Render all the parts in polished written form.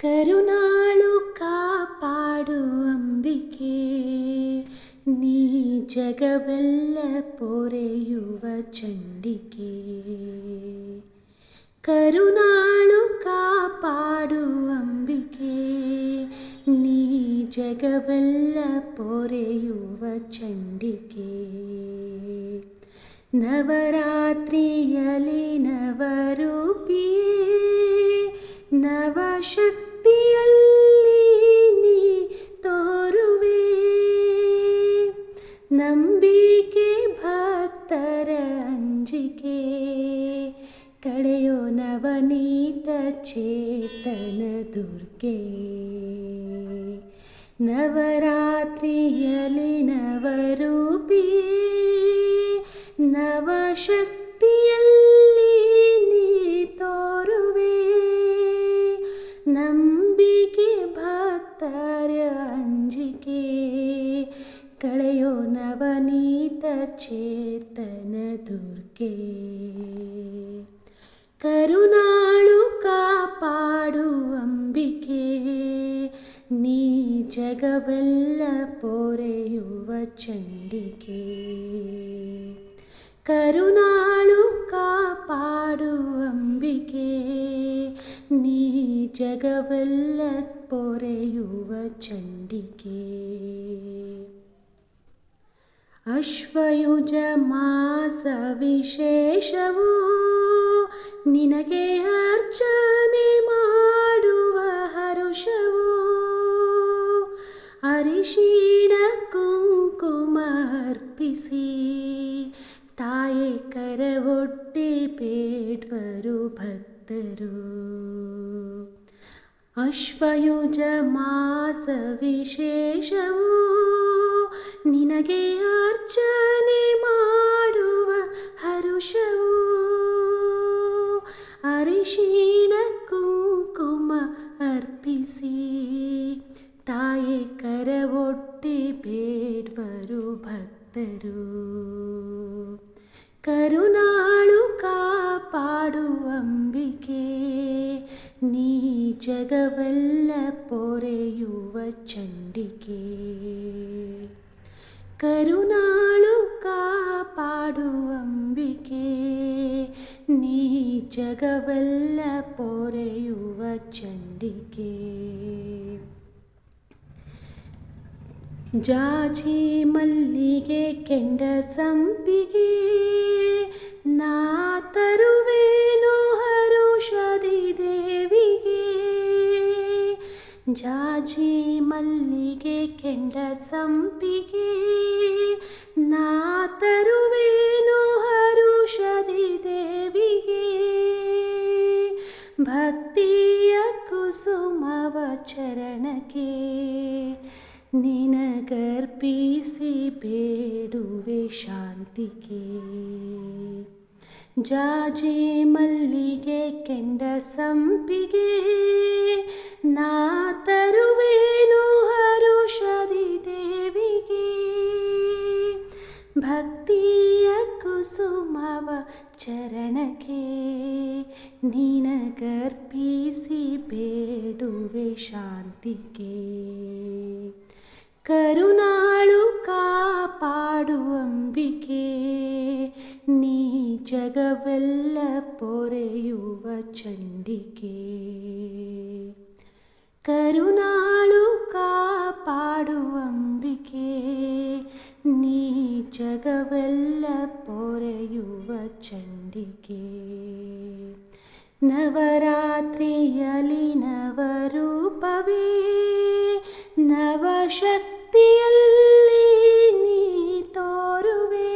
ಕರುಣಾಳು ಕಾಪಾಡು ಅಂಬಿಕೆ, ನೀ ಜಗವೆಲ್ಲ ಪೊರೆಯುವ ಚಂಡಿಕೆ. ಕರುಣಾಳು ಕಾಪಾಡು ಅಂಬಿಕೆ, ನೀ ಜಗವೆಲ್ಲ ಪೊರೆಯುವ ಚಂಡಿಕೆ. ನವರಾತ್ರಿಯಲ್ಲಿ ನವರೂಪಿಯೇ, ನವಶಕ್ತಿಯಲ್ಲಿ ನೀ ತೋರುವೆ. ನಂಬಿಕೆ ಭಕ್ತರ ಅಂಜಿಕೆ, ಕಳೆಯೋ ನವನೀತ ಚೇತನ ದುರ್ಗೆ. ನವರಾತ್ರಿಯಲ್ಲಿ ನವರೂಪಿಯೇ, ನವಶಕ್ತಿಯಲ್ಲಿ ನೀ ತೋರುವೆ. ನಂಬಿಕೆ ಭಕ್ತರ ಅಂಜಿಕೆ, ಕಳೆಯೋ ನವನೀತ ಚೇತನ ದುರ್ಗೆ. ಕರುಣಾಳು ಕಾಪಾಡು ಅಂಬಿಕೆ, ನೀ ಜಗವೆಲ್ಲ ಪೊರೆಯುವ ಚಂಡಿಕೆ. ಕರುಣಾಳು ಕಾಪಾಡು ಅಂಬಿಕೆ, ನೀ ಜಗವೆಲ್ಲ ಪೊರೆಯುವ ಚಂಡಿಕೆ. ಅಶ್ವಯುಜ ಮಾಸ ವಿಶೇಷವೋ, ನಿನಗೆ ಅರ್ಚನೆ ಮಾಡುವ ಹರುಷವೋ. ಅರಿಶಿಣ ಕುಂಕುಮ ಅರ್ಪಿಸಿ, ತಾಯೇ ಕರವೊಡ್ಡಿ ಬೇಡ್ವರು ಭಕ್ತರು. ಅಶ್ವಯುಜ ಮಾಸ ವಿಶೇಷವೋ, ನಿನಗೆ ಅರ್ಚನೆ ಮಾಡುವ ಹರುಷವೋ. ಅರಿಶಿಣ ಕುಂಕುಮ ಅರ್ಪಿಸಿ, ತಾಯೇ ಕರವೊಡ್ಡಿ ಬೇಡ್ವರು ಭಕ್ತರು. ಕರುಣಾಳು ಕಾಪಾಡು ಅಂಬಿಕೆ, ನೀ ಜಗವೆಲ್ಲ ಪೊರೆಯುವ ಚಂಡಿಕೆ. ಕರುಣಾಳು ಕಾಪಾಡು ಅಂಬಿಕೆ, ನೀ ಜಗವೆಲ್ಲ ಪೊರೆಯುವ ಚಂಡಿಕೆ. ಜಾಜಿ ಮಲ್ಲಿಗೆ ಕೆಂಡ ಸಂಪಿಗೆ, ನಾ ತರುವೇನು ಹರುಷದಿ ದೇವಿಗೆ. ಜಾಜಿ ಮಲ್ಲಿಗೆ ಕೆಂಡ ಸಂಪಿಗೆ, ನಾ ತರುವೇನು ಹರುಷದಿ ದೇವಿಗೆ. ಭಕ್ತಿಯ ಕುಸುಮವ ಚರಣಕ್ಕೆ, ನಿನಗರ್ಪಿಸಿ ಬೇಡುವೆ ಶಾಂತಿಗೆ. ಜಾಜಿ ಮಲ್ಲಿಗೆ ಕೆಂಡ ಸಂಪಿಗೆ, ನಾ ತರುವೇನು ಹರುಷದಿ ದೇವಿಗೆ. ಭಕ್ತಿಯ ಕುಸುಮವ ಚರಣಕ್ಕೆ, ನಿನಗರ್ಪಿಸಿ ಬೇಡುವೆ ಶಾಂತಿಗೆ. ಕರುಣಾಳು ಕಾಪಾಡು ಅಂಬಿಕೆ, ನೀ ಜಗವೆಲ್ಲ ಪೊರೆಯುವ ಚಂಡಿಕೆ. ಕರುಣಾಳು ಕಾಪಾಡು ಅಂಬಿಕೆ, ನೀ ಜಗವೆಲ್ಲ ಪೊರೆಯುವ ಚಂಡಿಕೆ. ನವರಾತ್ರಿಯಲ್ಲಿ ನವರೂಪವೇ, ನವಶಕ್ತಿಯಲ್ಲಿ ನೀ ತೋರುವೆ.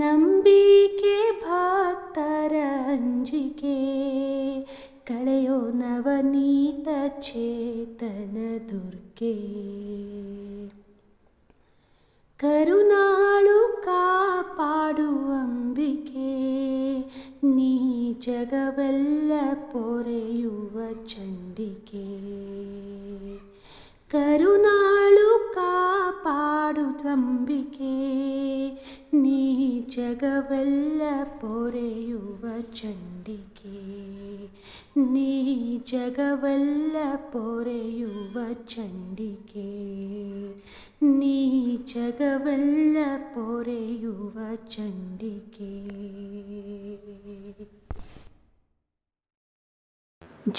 ನಂಬಿಕೆ ಭಕ್ತರ ಅಂಜಿಕೆ, ಕಳೆಯೋ ನವನೀತ ಚೇತನ ದುರ್ಗೆ. ಕರುಣಾಳು ಕಾಪಾಡು ಅಂಬಿಕೆ, ನೀ ಜಗವೆಲ್ಲ ಪೊರೆಯುವ ಚಂಡಿಕೆ. ಕರುಣಾಳು ಕಾಪಾಡು ಅಂಬಿಕೆ, ನೀ ಜಗವೆಲ್ಲ ಪೊರೆಯುವ ಚಂಡಿಕೆ. ನೀ ಜಗವೆಲ್ಲ ಪೊರೆಯುವ ಚಂಡಿಕೆ, ನೀ ಜಗವೆಲ್ಲ ಪೊರೆಯುವ ಚಂಡಿಕೆ.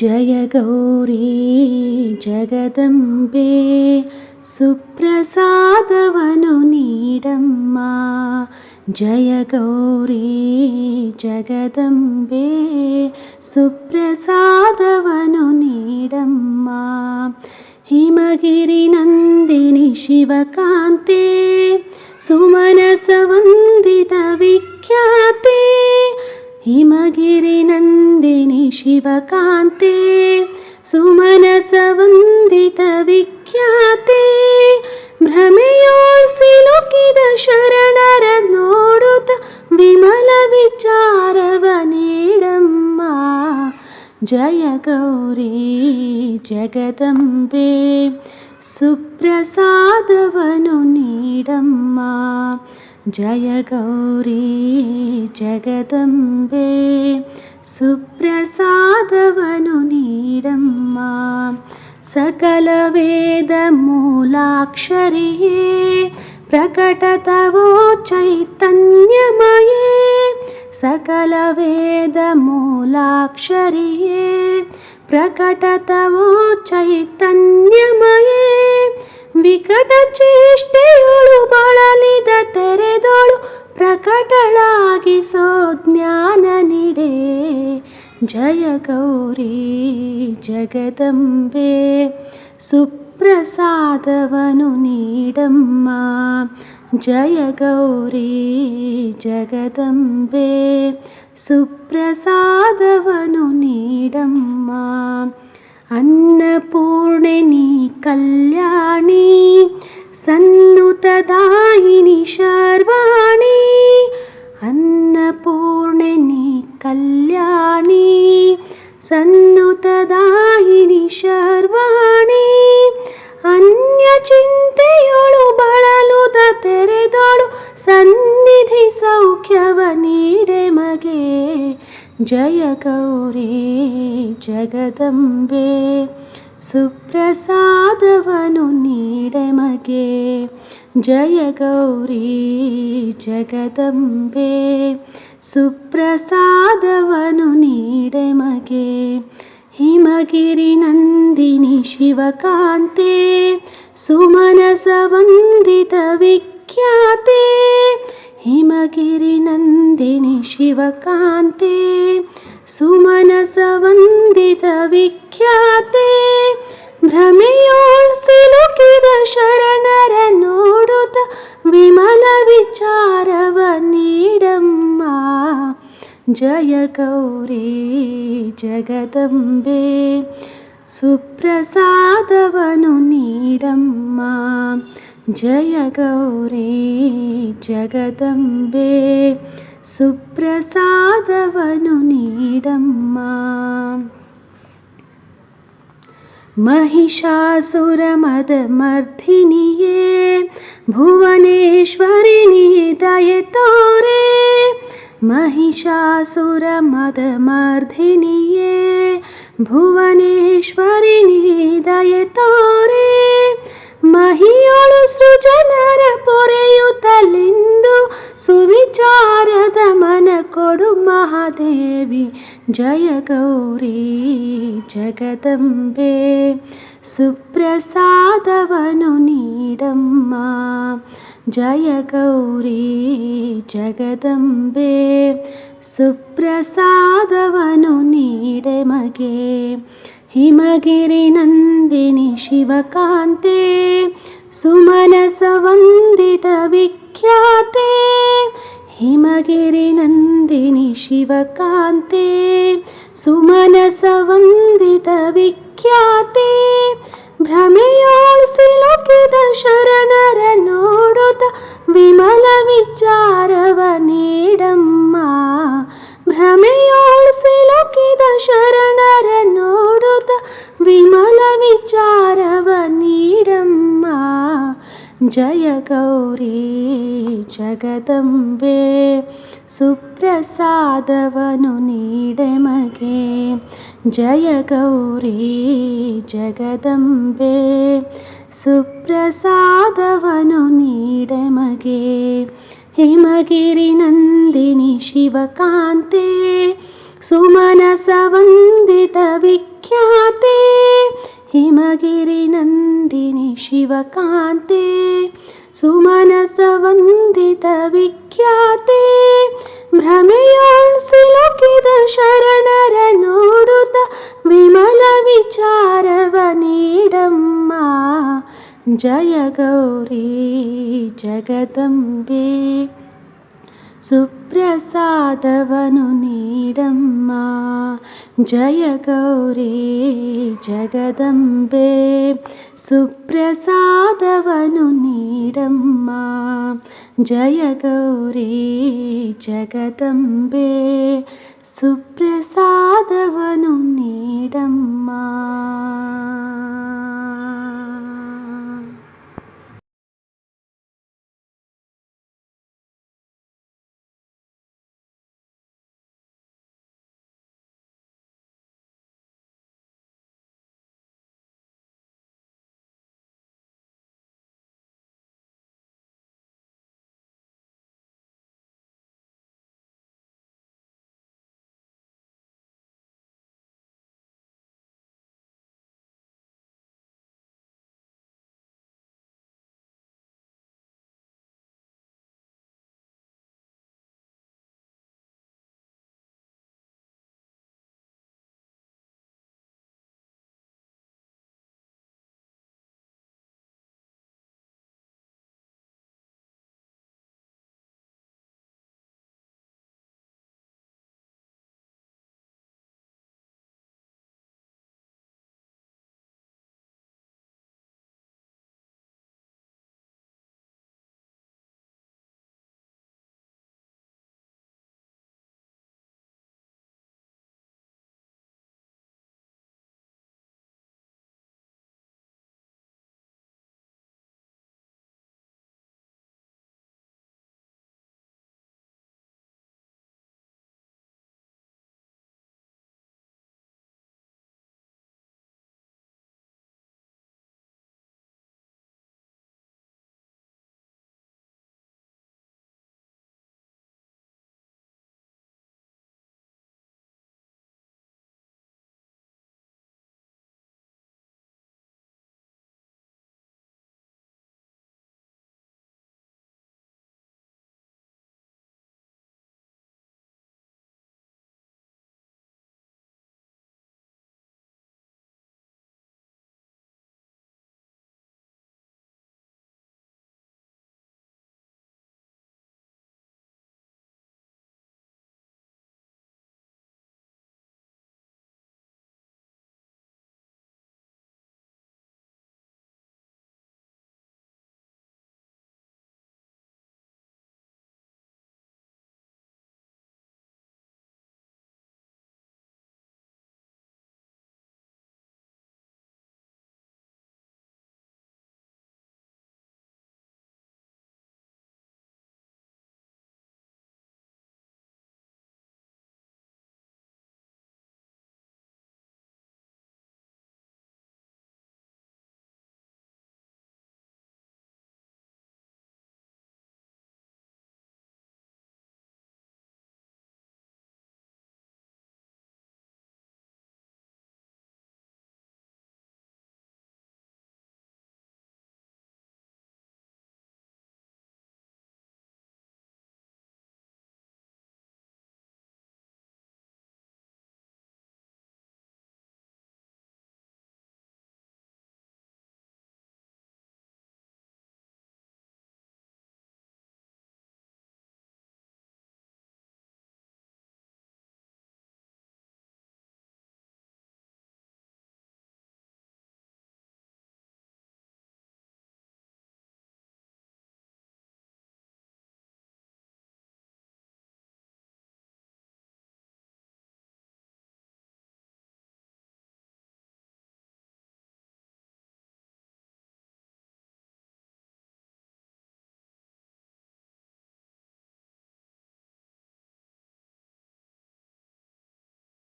ಜಯ ಗೌರಿ ಜಗದಂಬೆ, ಸುಪ್ರಸಾದವನು ನೀಡಮ್ಮ. ಜಯ ಗೌರಿ ಜಗದಂಬೆ, ಸುಪ್ರಸಾದವನು ನೀಡಮ್ಮ. ಹಿಮಗಿರಿ ನಂದಿನಿ ಶಿವಕಾಂತೆ, ಸುಮನಸ ವಂದಿತ ವಿಖ್ಯಾತೆ. ಹಿಮಗಿರಿ ನಂದಿನಿ ಶಿವಕಾಂತೆ, ಸುಮನಸ ವಂದಿತ ವಿಖ್ಯಾತೆ. ಭ್ರಮೆಯೋಳ್ ಸಿಲುಕಿದ ಶರಣರ ನೋಡುತ್ತ ವಿಮಲ ವಿಚಾರವ ನೀಡಮ್ಮ. ಜಯ ಗೌರಿ ಜಗದಂಬೆ, ಸುಪ್ರಸಾದವನು ನೀಡಮ್ಮ. ಜಯ ಗೌರಿ ಜಗದಂಬೆ, ಸುಪ್ರಸಾದವನು ನೀಡಮ್ಮ. ಸಕಲ ವೇದ ಮೂಲಾಕ್ಷರಿಯೇ, ಪ್ರಕಟತವೋ ಚೈತನ್ಯಮಯೇ. ಸಕಲ ವೇದ ಮೂಲಾಕ್ಷರಿಯೇ, ಪ್ರಕಟತವೋ ಚೈತನ್ಯಮಯೇ. ವಿಕಟ ಚೇಷ್ಟೆಯೊಳು ಬಳಲಿದ ತೆರೆದೊಳು, ಪ್ರಕಟಳಾಗಿಸೋ ಜ್ಞಾನ ನೀಡೆ. ಜಯ ಗೌರಿ ಜಗದಂಬೆ, ಸುಪ್ರಸಾದವನು ನೀಡಮ್ಮ. ಜಯ ಗೌರಿ ಜಗದಂಬೆ, ಸುಪ್ರಸಾದವನು ನೀಡಮ್ಮ. ಅನ್ನಪೂರ್ಣೆ ನೀ ಕಲ್ಯಾಣಿ, ಸನ್ನುತದಾಯಿನಿ ಶರ್ವಾಣಿ. ಅನ್ನಪೂರ್ಣೆ ನೀ ಕಲ್ಯಾಣಿ, ಸನ್ನುತದಾಯಿನಿ ಶರ್ವಾಣಿ. ಅನ್ಯ ಚಿಂತೆಯೊಳು ಬಳಲುದ ತೆರೆದೊಳು, ಸನ್ನಿಧಿ ಸೌಖ್ಯವ ನೀಡೆ ಮಗೆ. ಜಯ ಗೌರಿ ಜಗದಂಬೆ, ಸುಪ್ರಸಾದವನು ನೀಡೆ ಮಗೆ. ಜಯ ಗೌರಿ ಜಗದಂಬೆ, ಸುಪ್ರಸಾದವನು ನೀಡೆ ಮಗೆ. ಹಿಮಗಿರಿ ನಂದಿನಿ ಶಿವಕಾಂತೆ, ಸುಮನಸ ವಂದಿತ ವಿಖ್ಯಾತೆ. ಹಿಮಗಿರಿ ನಂದಿನಿ ಶಿವಕಾಂತೆ, ಸುಮನಸ ವಂದಿತ ವಿಖ್ಯಾತೆ. ಭ್ರಮೆಯೋಳ್ ಸಿಲುಕಿದ ಶರಣರ ನೋಡುತ್ತ ವಿಮಲ ವಿಚಾರವ ನೀಡಮ್ಮ. ಜಯ ಗೌರಿ ಜಗದಂಬೆ, ಸುಪ್ರಸಾದವನು ನೀಡಮ್ಮ. ಜಯ ಗೌರಿ ಜಗದಂಬೆ, ಸುಪ್ರಸಾದವನು ನೀಡಮ್ಮ. ಮಹಿಷಾಸುರ ಮದ ಮರ್ಧಿನಿಯೇ, ಭುವನೇಶ್ವರಿನಿ ದಯೆ ತೋರೆ. ಮಹಿಷಾಸುರ ಮದ ಮರ್ಧಿನಿಯೇ, ಭುವನೇಶ್ವರಿನಿ ದಯೆ ತೋರೆ. ಮಹಿಯೊಳು ಸೃಜನರ ಪೊರೆಯುತ್ತಲಿಂದು, ಸುವಿಚಾರದ ಮನ ಕೊಡು ಮಹಾದೇವಿ. ಜಯ ಗೌರಿ ಜಗದಂಬೆ, ಸುಪ್ರಸಾದವನು ನೀಡಮ್ಮ. ಜಯ ಗೌರಿ ಜಗದಂಬೆ, ಸುಪ್ರಸಾದವನು ನೀಡೆ ಮಗೆ. ಹಿಮಗಿರಿ ನಂದಿನಿ ಶಿವಕಾಂತೆ, ಸುಮನಸ ವಂದಿತ ವಿಖ್ಯಾತೆ. ಹಿಮಗಿರಿ ನಂದಿನಿ ಶಿವಕಾಂತೆ, ಸುಮನಸ ವಂದಿತ ವಿಖ್ಯಾತೆ. ಭ್ರಮೆಯೋಳ್ ಸಿಲುಕಿದ ಶರಣರ ನೋಡುತ್ತ ವಿಮಲ ವಿಚಾರವ ನೀಡಮ್ಮ. ಭ್ರಮೆಯೋಳ್ ಸಿಲುಕಿದ ಶರಣರ ನೋಡುತ್ತ ವಿಮಲ ವಿಚಾರವ ನೀಡಮ್ಮ. ಜಯ ಗೌರಿ ಜಗದಂಬೆ ಸುಪ್ರಸಾದವನು ನೀಡೆಮಗೆ. ಜಯ ಗೌರಿ ಜಗದಂಬೆ ಸುಪ್ರಸಾದವನು ನೀಡೆಮಗೆ. ಹಿಮಗಿರಿ ನಂದಿನಿ ಶಿವಕಾಂತೆ ಸುಮನಸ ವಂದಿತ ವಿಖ್ಯಾತೆ. ಹಿಮಗಿರಿ ನಂದಿನಿ ಶಿವಕಾಂತೆ ಸುಮನಸ ವಂದಿತ ವಿಖ್ಯಾತೆ. ಭ್ರಮೆಯೋಳ್ ಸಿಲುಕಿದ ಶರಣರ ನೋಡುತ್ತ ವಿಮಲ ವಿಚಾರವ ನೀಡಮ್ಮ. ಜಯ ಗೌರಿ ಜಗದಂಬೆ ಸುಪ್ರಸಾದವನು ನೀಡಮ್ಮ. ಜಯ ಗೌರಿ ಜಗದಂಬೆ ಸುಪ್ರಸಾದವನು ನೀಡಮ್ಮ. ಜಯ ಗೌರಿ ಜಗದಂಬೆ ಸುಪ್ರಸಾದವನು ನೀಡಮ್ಮ.